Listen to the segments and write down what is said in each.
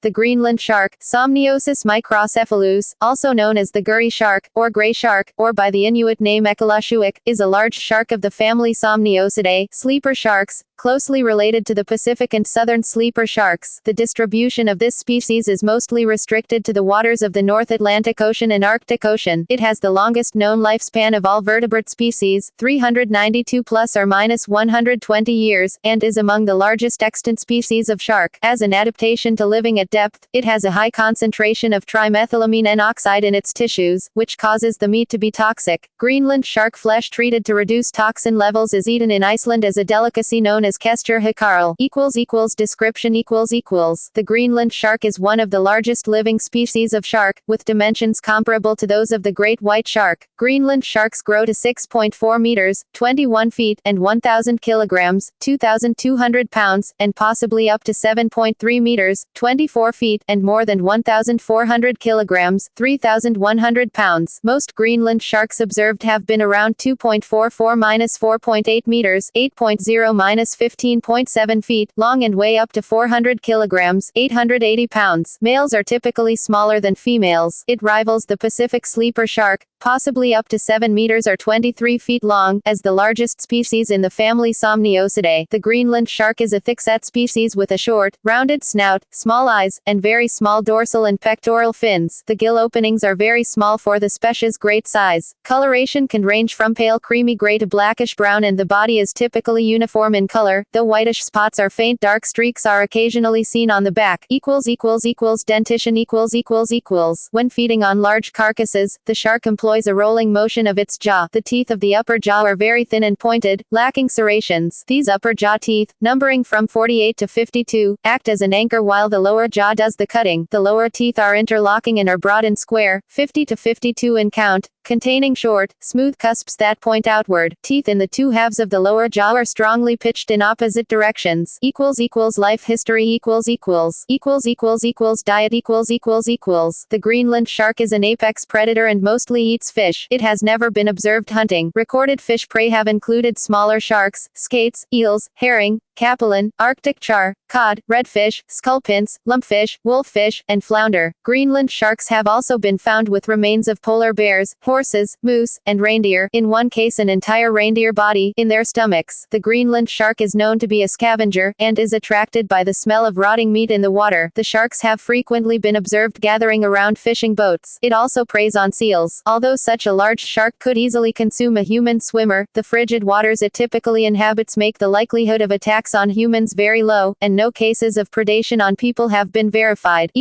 The Greenland shark, Somniosus microcephalus, also known as the gurry shark, or gray shark, or by the Inuit name eqalussuaq, is a large shark of the family Somniosidae, sleeper sharks, closely related to the Pacific and southern sleeper sharks. The distribution of this species is mostly restricted to the waters of the North Atlantic Ocean and Arctic Ocean. It has the longest known lifespan of all vertebrate species, 392 plus or minus 120 years, and is among the largest extant species of shark. As an adaptation to living at depth, it has a high concentration of trimethylamine N-oxide in its tissues, which causes the meat to be toxic. Greenland shark flesh treated to reduce toxin levels is eaten in Iceland as a delicacy known as kæstur hákarl. Description The Greenland shark is one of the largest living species of shark, with dimensions comparable to those of the great white shark. Greenland sharks grow to 6.4 meters, 21 feet, and 1,000 kilograms, 2,200 pounds, and possibly up to 7.3 meters, 24 feet, and more than 1,400 kilograms, 3,100 pounds. Most Greenland sharks observed have been around 2.44-4.8 meters, 8.0-15.7 feet, long and weigh up to 400 kilograms, 880 pounds. Males are typically smaller than females. It rivals the Pacific sleeper shark, possibly up to 7 meters or 23 feet long, as the largest species in the family Somniosidae. The Greenland shark is a thickset species with a short, rounded snout, small eyes, and very small dorsal and pectoral fins. The gill openings are very small for the species' great size. Coloration can range from pale creamy gray to blackish-brown, and the body is typically uniform in color, though whitish spots or faint dark streaks are occasionally seen on the back. Dentition When feeding on large carcasses, the shark employs a rolling motion of its jaw. The teeth of the upper jaw are very thin and pointed, lacking serrations. These upper jaw teeth, numbering from 48 to 52, act as an anchor while the lower jaw does the cutting. The lower teeth are interlocking and are broad and square, 50 to 52 in count, containing short, smooth cusps that point outward. Teeth in the two halves of the lower jaw are strongly pitched in opposite directions. Life history Diet The Greenland shark is an apex predator and mostly eats fish. It has never been observed hunting. Recorded fish prey have included smaller sharks, skates, eels, herring, capelin, Arctic char, cod, redfish, skullpince, lumpfish, wolffish, and flounder. Greenland sharks have also been found with remains of polar bears, horses, moose, and reindeer, in one case an entire reindeer body, in their stomachs. The Greenland shark is known to be a scavenger, and is attracted by the smell of rotting meat in the water. The sharks have frequently been observed gathering around fishing boats. It also preys on seals. Although such a large shark could easily consume a human swimmer, the frigid waters it typically inhabits make the likelihood of attacks on humans very low, and no cases of predation on people have been verified.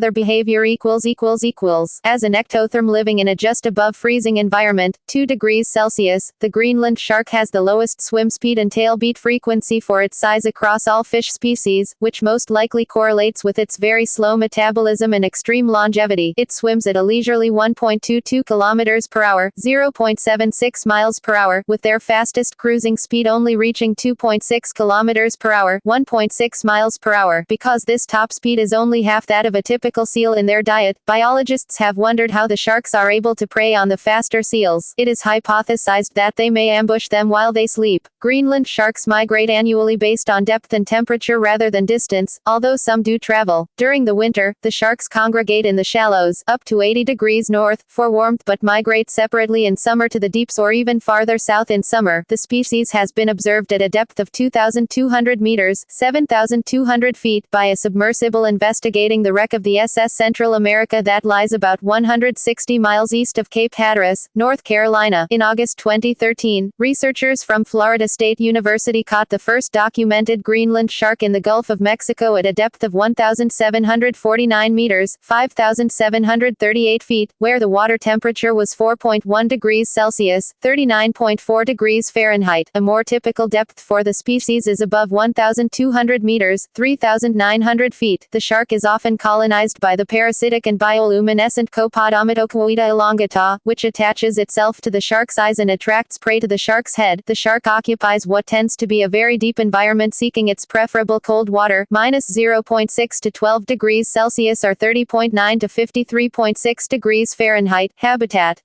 Other behavior As an ectotherm living in a just above freezing environment, 2 degrees Celsius, the Greenland shark has the lowest swim speed and tail beat frequency for its size across all fish species, which most likely correlates with its very slow metabolism and extreme longevity. It swims at a leisurely 1.22 kilometers per hour, 0.76 miles per hour, with their fastest cruising speed only reaching 2.6 kilometers per hour, 1.6 miles per hour. Because this top speed is only half that of a typical seal in their diet, biologists have wondered how the sharks are able to prey on the faster seals. It is hypothesized that they may ambush them while they sleep. Greenland sharks migrate annually based on depth and temperature rather than distance, although some do travel. During the winter, the sharks congregate in the shallows, up to 80 degrees north, for warmth, but migrate separately in summer to the deeps or even farther south in summer. The species has been observed at a depth of 2,200 meters, 7,200 feet, by a submersible investigating the wreck of the SS Central America that lies about 160 miles east of Cape Hatteras, North Carolina. In August 2013, researchers from Florida State University caught the first documented Greenland shark in the Gulf of Mexico at a depth of 1,749 meters, 5,738 feet, where the water temperature was 4.1 degrees Celsius, 39.4 degrees Fahrenheit. A more typical depth for the species is above 1,200 meters, 3,900 feet. The shark is often colonized by the parasitic and bioluminescent Copodomytocoida elongata, which attaches itself to the shark's eyes and attracts prey to the shark's head. The shark occupies what tends to be a very deep environment, seeking its preferable cold water, -0.6 to 12 degrees Celsius or 30.9 to 53.6 degrees Fahrenheit. Habitat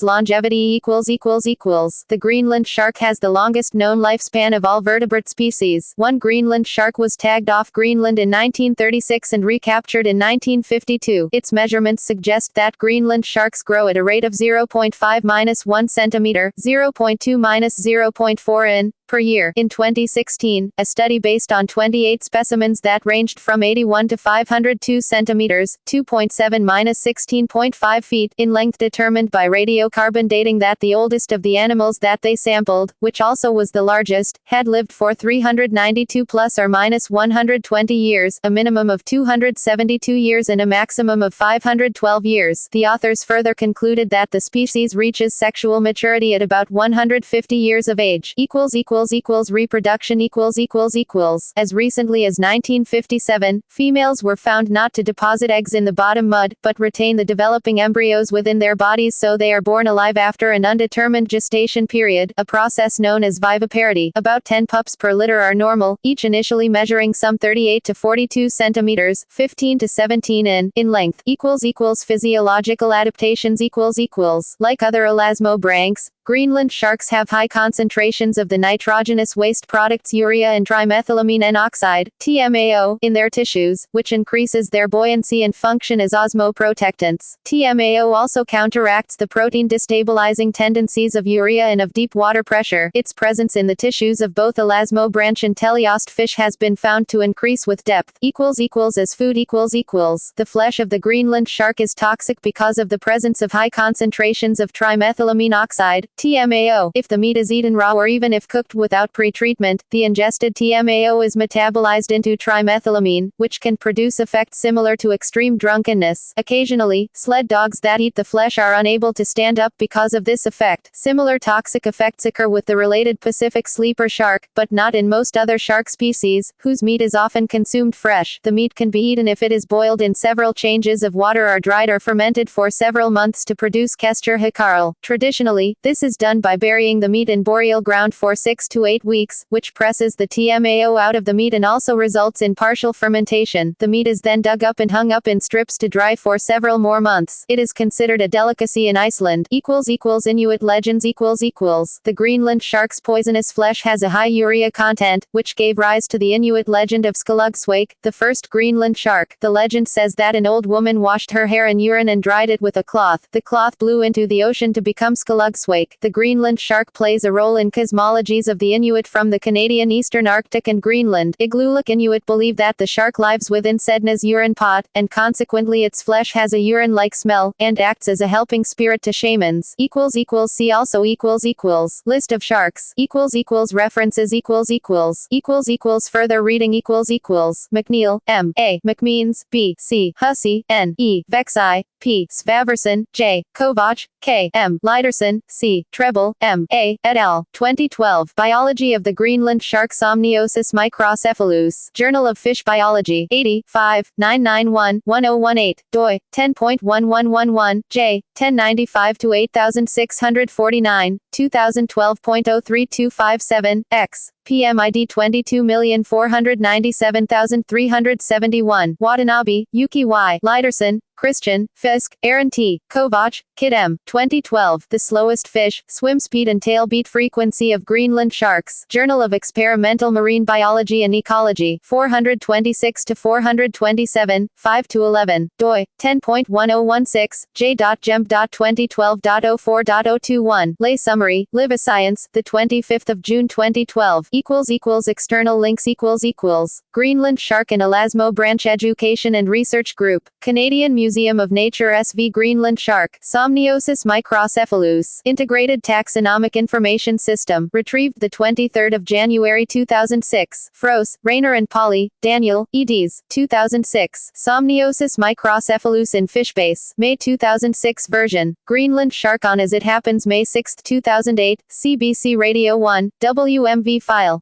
Longevity The Greenland shark has the longest known lifespan of all vertebrate species. One Greenland shark was tagged off Greenland in 1936 and recaptured in 1952. Its measurements suggest that Greenland sharks grow at a rate of 0.5-1 centimeter, 0.2-0.4 in per year. In 2016, a study based on 28 specimens that ranged from 81 to 502 centimeters, 2.7-16.5 feet in length, determined by radiocarbon dating that the oldest of the animals that they sampled, which also was the largest, had lived for 392 plus or minus 120 years, a minimum of 272 years and a maximum of 512 years. The authors further concluded that the species reaches sexual maturity at about 150 years of age. Reproduction As recently as 1957, females were found not to deposit eggs in the bottom mud, but retain the developing embryos within their bodies, so they are born alive after an undetermined gestation period, a process known as viviparity. About 10 pups per litter are normal, each initially measuring some 38 to 42 centimeters, 15 to 17 in length. Physiological adaptations Like other elasmobranchs, Greenland sharks have high concentrations of the nitrogenous waste products urea and trimethylamine N-oxide, TMAO, in their tissues, which increases their buoyancy and function as osmoprotectants. TMAO also counteracts the protein destabilizing tendencies of urea and of deep water pressure. Its presence in the tissues of both elasmobranch and teleost fish has been found to increase with depth. As food The flesh of the Greenland shark is toxic because of the presence of high concentrations of trimethylamine oxide, TMAO. If the meat is eaten raw or even if cooked without pre-treatment, the ingested TMAO is metabolized into trimethylamine, which can produce effects similar to extreme drunkenness. Occasionally, sled dogs that eat the flesh are unable to stand up because of this effect. Similar toxic effects occur with the related Pacific sleeper shark, but not in most other shark species, whose meat is often consumed fresh. The meat can be eaten if it is boiled in several changes of water or dried or fermented for several months to produce kæstur hákarl. Traditionally, this is done by burying the meat in boreal ground for 6 to 8 weeks, which presses the TMAO out of the meat and also results in partial fermentation. The meat is then dug up and hung up in strips to dry for several more months. It is considered a delicacy in Iceland. Inuit legends The Greenland shark's poisonous flesh has a high urea content, which gave rise to the Inuit legend of eqalussuaq, the first Greenland shark. The legend says that an old woman washed her hair in urine and dried it with a cloth. The cloth blew into the ocean to become eqalussuaq. The Greenland shark plays a role in cosmologies of the Inuit from the Canadian Eastern Arctic and Greenland. Iqalussuaq Inuit believe that the shark lives within Sedna's urine pot, and consequently its flesh has a urine-like smell, and acts as a helping spirit to shamans. See also List of sharks. References Further reading McNeil, M. A. McMeans, B. C. Hussey, N. E. Vexi, P. Svaverson, J. Kovach, K. M. Leiderson, C. Treble, M. A. et al. 2012. Biology of the Greenland shark. Somniosus microcephalus. Journal of Fish Biology. 80, 991-1018. doi. 10.1111. J. 1095-8649. 2012.03257. X. PMID 22,497,371. Watanabe, Yuki Y. Leiderson, Christian, Fisk, Aaron T. Kovach, Kid M. 2012. The slowest fish, swim speed and tail beat frequency of Greenland sharks. Journal of Experimental Marine Biology and Ecology. 426-427, 5-11. doi. 10.1016. J.Gemp.2012.04.021. Lay summary. Live a Science, the 25th of June 2012. External links Greenland Shark and Elasmobranch Education and Research Group. Canadian Museum of Nature SV Greenland Shark. Somniosus microcephalus. Integrated Taxonomic Information System. Retrieved the 23rd of January 2006. Froese, Rayner and Polly, Daniel, eds. 2006. Somniosus microcephalus in Fishbase. May 2006 version. Greenland Shark on As It Happens May 6, 2008. CBC Radio 1. WMV file.